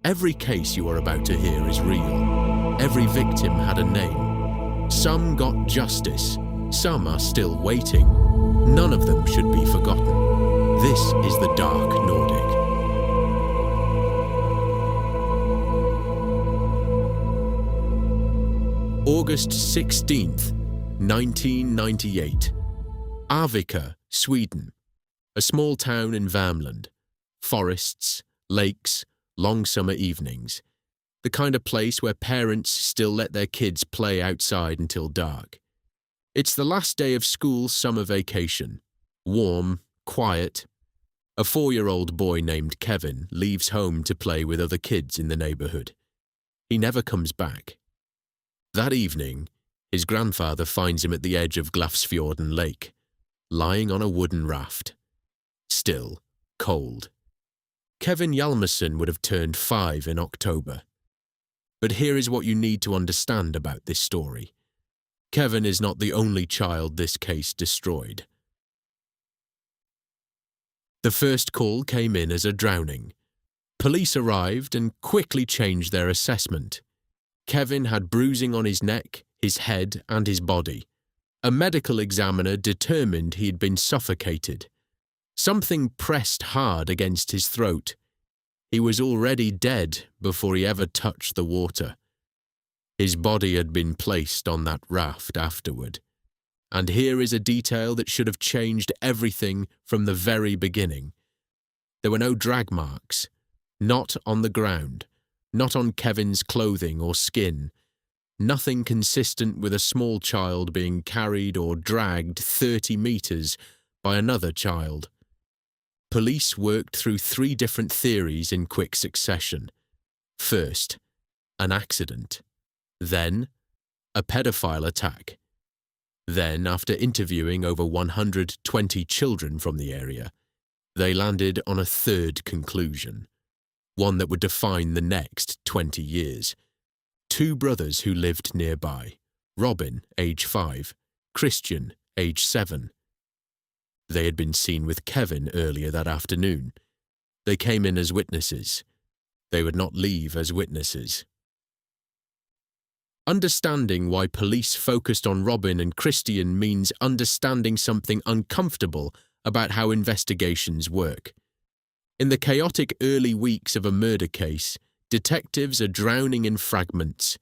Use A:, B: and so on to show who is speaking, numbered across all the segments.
A: Every case you are about to hear is real. Every victim had a name. Some got justice. Some are still waiting. None of them should be forgotten. This is the Dark Nordic. August 16th, 1998. Arvika, Sweden. A small town in Värmland. Forests, lakes, long summer evenings. The kind of place where parents still let their kids play outside until dark. It's the last day of school summer vacation. Warm, quiet. A 4-year-old boy named Kevin leaves home to play with other kids in the neighborhood. He never comes back. That evening, his grandfather finds him at the edge of Glafsfjorden Lake, lying on a wooden raft. Still, cold. Kevin Hjalmarsson would have turned 5 in October. But here is what you need to understand about this story. Kevin is not the only child this case destroyed. The first call came in as a drowning. Police arrived and quickly changed their assessment. Kevin had bruising on his neck, his head, and his body. A medical examiner determined he had been suffocated. Something pressed hard against his throat. He was already dead before he ever touched the water. His body had been placed on that raft afterward. And here is a detail that should have changed everything from the very beginning. There were no drag marks, not on the ground, not on Kevin's clothing or skin. Nothing consistent with a small child being carried or dragged 30 meters by another child. Police worked through 3 different theories in quick succession. First, an accident. Then, a pedophile attack. Then, after interviewing over 120 children from the area, they landed on a third conclusion, one that would define the next 20 years. 2 brothers who lived nearby, Robin, age 5, Christian, age 7. They had been seen with Kevin earlier that afternoon. They came in as witnesses. They would not leave as witnesses. Understanding why police focused on Robin and Christian means understanding something uncomfortable about how investigations work. In the chaotic early weeks of a murder case, detectives are drowning in fragments,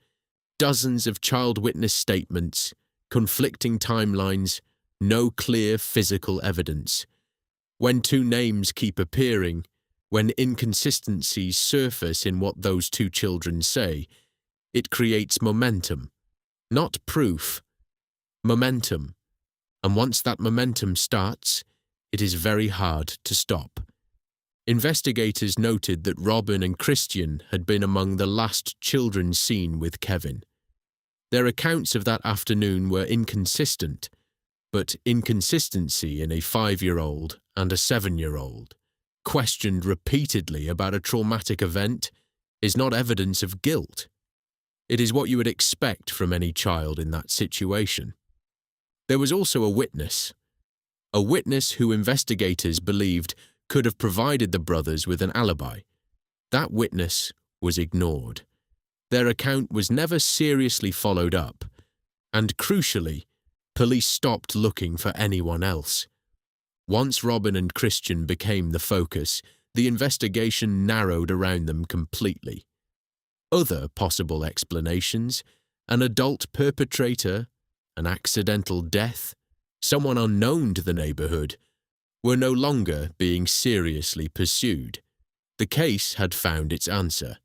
A: dozens of child witness statements, conflicting timelines, no clear physical evidence. When 2 names keep appearing, when inconsistencies surface in what those 2 children say, it creates momentum. Not proof, momentum. And once that momentum starts, it is very hard to stop. Investigators noted that Robin and Christian had been among the last children seen with Kevin. Their accounts of that afternoon were inconsistent, but inconsistency in a 5-year-old and a 7-year-old, questioned repeatedly about a traumatic event, is not evidence of guilt. It is what you would expect from any child in that situation. There was also a witness who investigators believed could have provided the brothers with an alibi. That witness was ignored. Their account was never seriously followed up, and crucially, police stopped looking for anyone else. Once Robin and Christian became the focus, the investigation narrowed around them completely. Other possible explanations, an adult perpetrator, an accidental death, someone unknown to the neighborhood, were no longer being seriously pursued. The case had found its answer.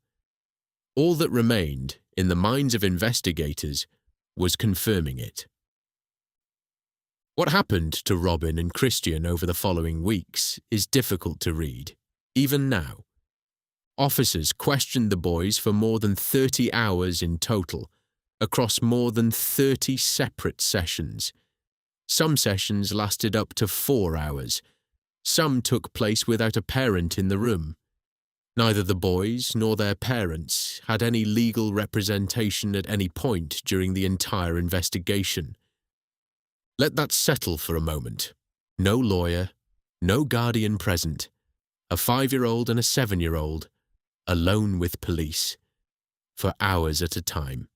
A: All that remained, in the minds of investigators, was confirming it. What happened to Robin and Christian over the following weeks is difficult to read, even now. Officers questioned the boys for more than 30 hours in total, across more than 30 separate sessions. Some sessions lasted up to 4 hours. Some took place without a parent in the room. Neither the boys nor their parents had any legal representation at any point during the entire investigation. Let that settle for a moment. No lawyer, no guardian present, a 5-year-old and a 7-year-old, alone with police, for hours at a time.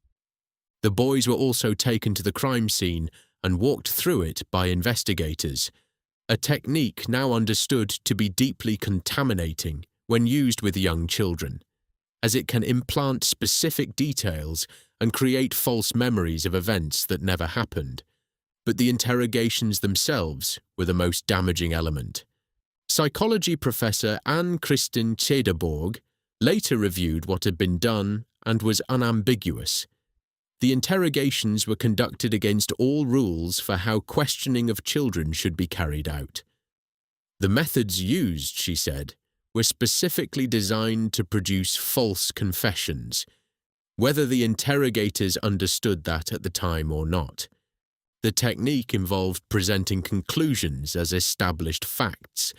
A: The boys were also taken to the crime scene and walked through it by investigators, a technique now understood to be deeply contaminating when used with young children, as it can implant specific details and create false memories of events that never happened. But the interrogations themselves were the most damaging element. Psychology professor Ann-Kristin Cederborg later reviewed what had been done and was unambiguous. The interrogations were conducted against all rules for how questioning of children should be carried out. The methods used, she said, were specifically designed to produce false confessions, whether the interrogators understood that at the time or not. The technique involved presenting conclusions as established facts,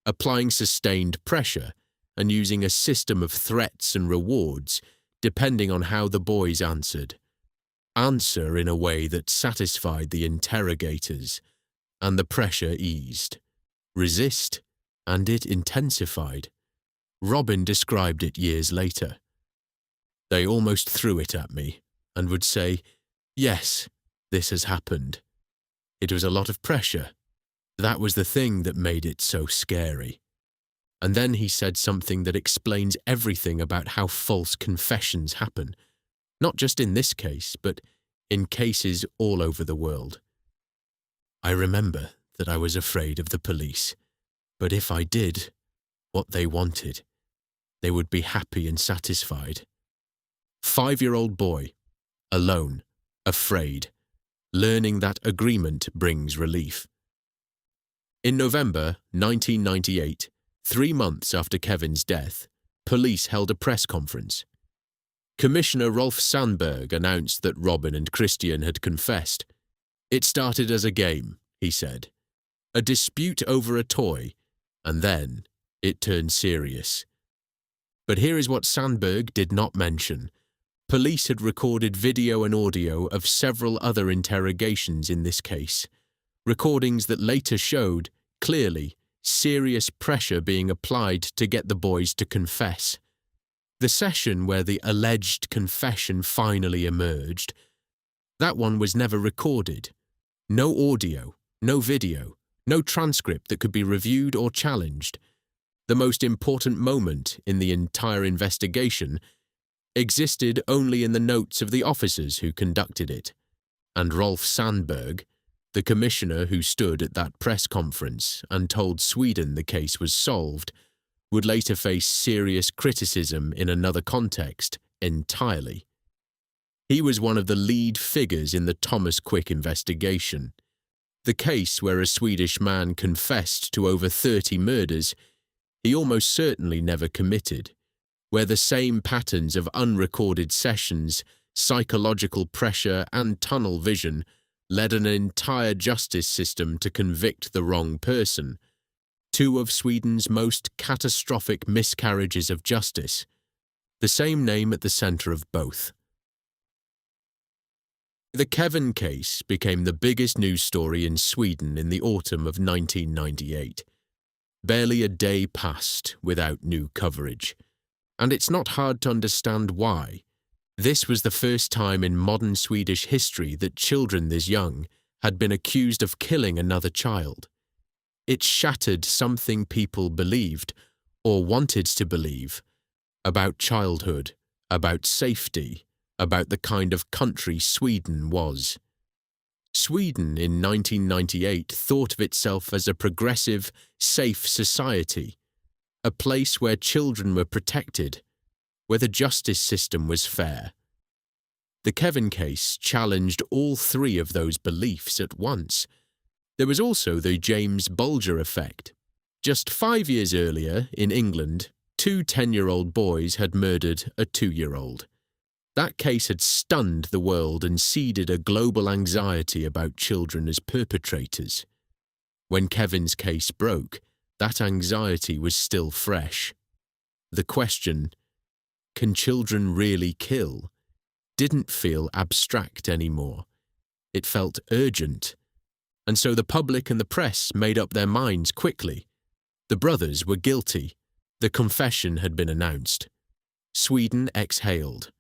A: applying sustained pressure, and using a system of threats and rewards depending on how the boys answered. Answer in a way that satisfied the interrogators, and the pressure eased. Resist, and it intensified. Robin described it years later. They almost threw it at me and would say, "Yes, this has happened." It was a lot of pressure. That was the thing that made it so scary. And then he said something that explains everything about how false confessions happen, not just in this case, but in cases all over the world. "I remember that I was afraid of the police, but if I did what they wanted, they would be happy and satisfied." 5-year-old boy, alone, afraid, learning that agreement brings relief. In November 1998, 3 months after Kevin's death, police held a press conference. Commissioner Rolf Sandberg announced that Robin and Christian had confessed. "It started as a game," he said, "a dispute over a toy, and then it turned serious." But here is what Sandberg did not mention. Police had recorded video and audio of several other interrogations in this case, recordings that later showed, clearly, serious pressure being applied to get the boys to confess. The session where the alleged confession finally emerged, that one was never recorded. No audio, no video, no transcript that could be reviewed or challenged. The most important moment in the entire investigation existed only in the notes of the officers who conducted it, and Rolf Sandberg, the commissioner who stood at that press conference and told Sweden the case was solved, would later face serious criticism in another context entirely. He was one of the lead figures in the Thomas Quick investigation, the case where a Swedish man confessed to over 30 murders he almost certainly never committed, where the same patterns of unrecorded sessions, psychological pressure, and tunnel vision led an entire justice system to convict the wrong person, 2 of Sweden's most catastrophic miscarriages of justice, the same name at the center of both. The Kevin case became the biggest news story in Sweden in the autumn of 1998. Barely a day passed without new coverage. And it's not hard to understand why. This was the first time in modern Swedish history that children this young had been accused of killing another child. It shattered something people believed, or wanted to believe, about childhood, about safety, about the kind of country Sweden was. Sweden in 1998 thought of itself as a progressive, safe society, a place where children were protected, where the justice system was fair. The Kevin case challenged all 3 of those beliefs at once. There was also the James Bulger effect. Just 5 years earlier, in England, 2 10-year-old boys had murdered a 2-year-old. That case had stunned the world and seeded a global anxiety about children as perpetrators. When Kevin's case broke, that anxiety was still fresh. The question, "Can children really kill?" didn't feel abstract anymore. It felt urgent. And so the public and the press made up their minds quickly. The brothers were guilty. The confession had been announced. Sweden exhaled.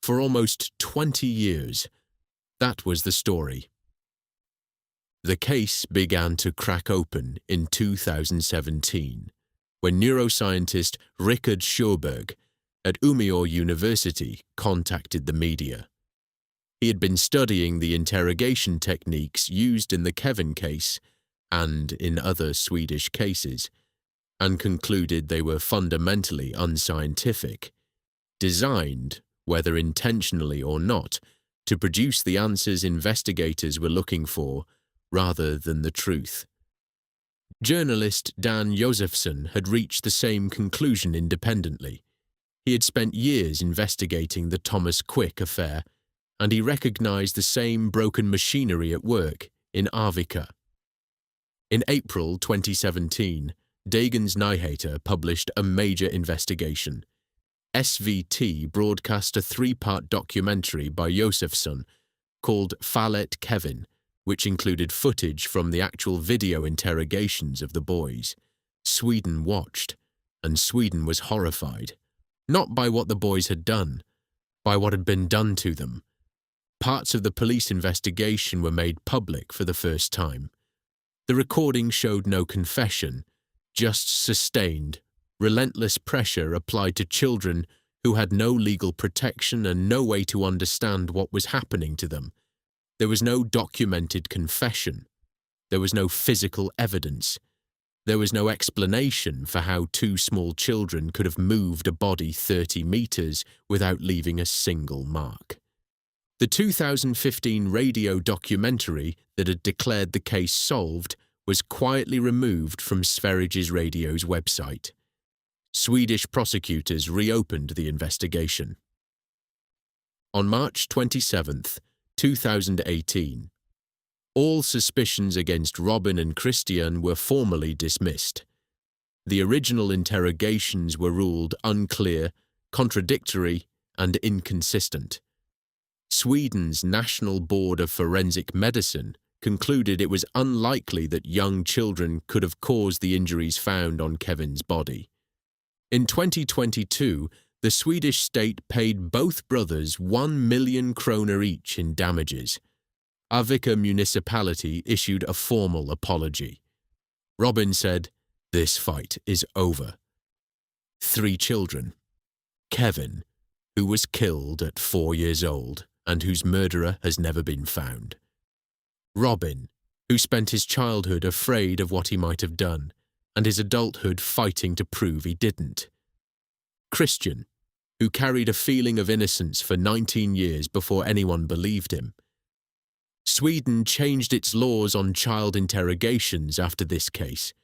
A: For almost 20 years, that was the story. The case began to crack open in 2017, when neuroscientist Richard Sjöberg at Umeå University contacted the media. He had been studying the interrogation techniques used in the Kevin case and in other Swedish cases, and concluded they were fundamentally unscientific, designed, whether intentionally or not, to produce the answers investigators were looking for rather than the truth. Journalist Dan Josephson had reached the same conclusion independently. He had spent years investigating the Thomas Quick affair, and he recognized the same broken machinery at work in Arvika. In April 2017, Dagens Nyheter published a major investigation. SVT broadcast a 3-part documentary by Josephson called Fallet Kevin, which included footage from the actual video interrogations of the boys. Sweden watched, and Sweden was horrified, not by what the boys had done, by what had been done to them. Parts of the police investigation were made public for the first time. The recording showed no confession, just sustained, relentless pressure applied to children who had no legal protection and no way to understand what was happening to them. There was no documented confession. There was no physical evidence. There was no explanation for how 2 small children could have moved a body 30 meters without leaving a single mark. The 2015 radio documentary that had declared the case solved was quietly removed from Sveriges Radio's website. Swedish prosecutors reopened the investigation. On March 27, 2018, all suspicions against Robin and Christian were formally dismissed. The original interrogations were ruled unclear, contradictory, and inconsistent. Sweden's National Board of Forensic Medicine concluded it was unlikely that young children could have caused the injuries found on Kevin's body. In 2022, the Swedish state paid both brothers 1 million kronor each in damages. Arvika municipality issued a formal apology. Robin said, "This fight is over." 3 children. Kevin, who was killed at 4 years old and whose murderer has never been found. Robin, who spent his childhood afraid of what he might have done and his adulthood fighting to prove he didn't. Christian, who carried a feeling of innocence for 19 years before anyone believed him. Sweden changed its laws on child interrogations after this case.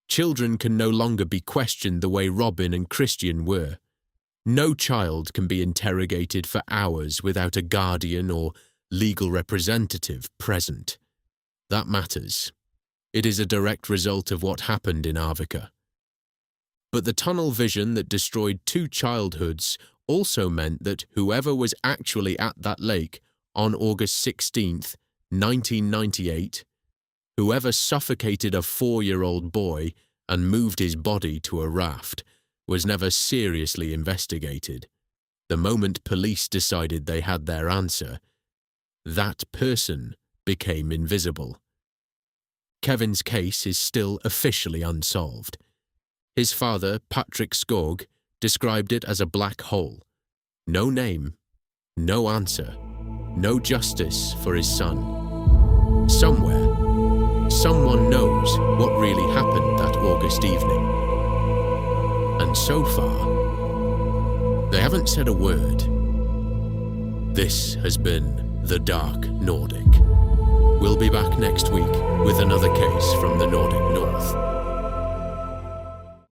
A: Children can no longer be questioned the way Robin and Christian were. No child can be interrogated for hours without a guardian or legal representative present. That matters. It is a direct result of what happened in Arvika. But the tunnel vision that destroyed 2 childhoods also meant that whoever was actually at that lake on August 16th, 1998, whoever suffocated a 4-year-old boy and moved his body to a raft, was never seriously investigated. The moment police decided they had their answer, that person became invisible. Kevin's case is still officially unsolved. His father, Patrick Skog, described it as a black hole. No name, no answer, no justice for his son. Somewhere, someone knows what really happened that August evening. And so far, they haven't said a word. This has been The Dark Nordic. We'll be back next week with another case from the Nordic North.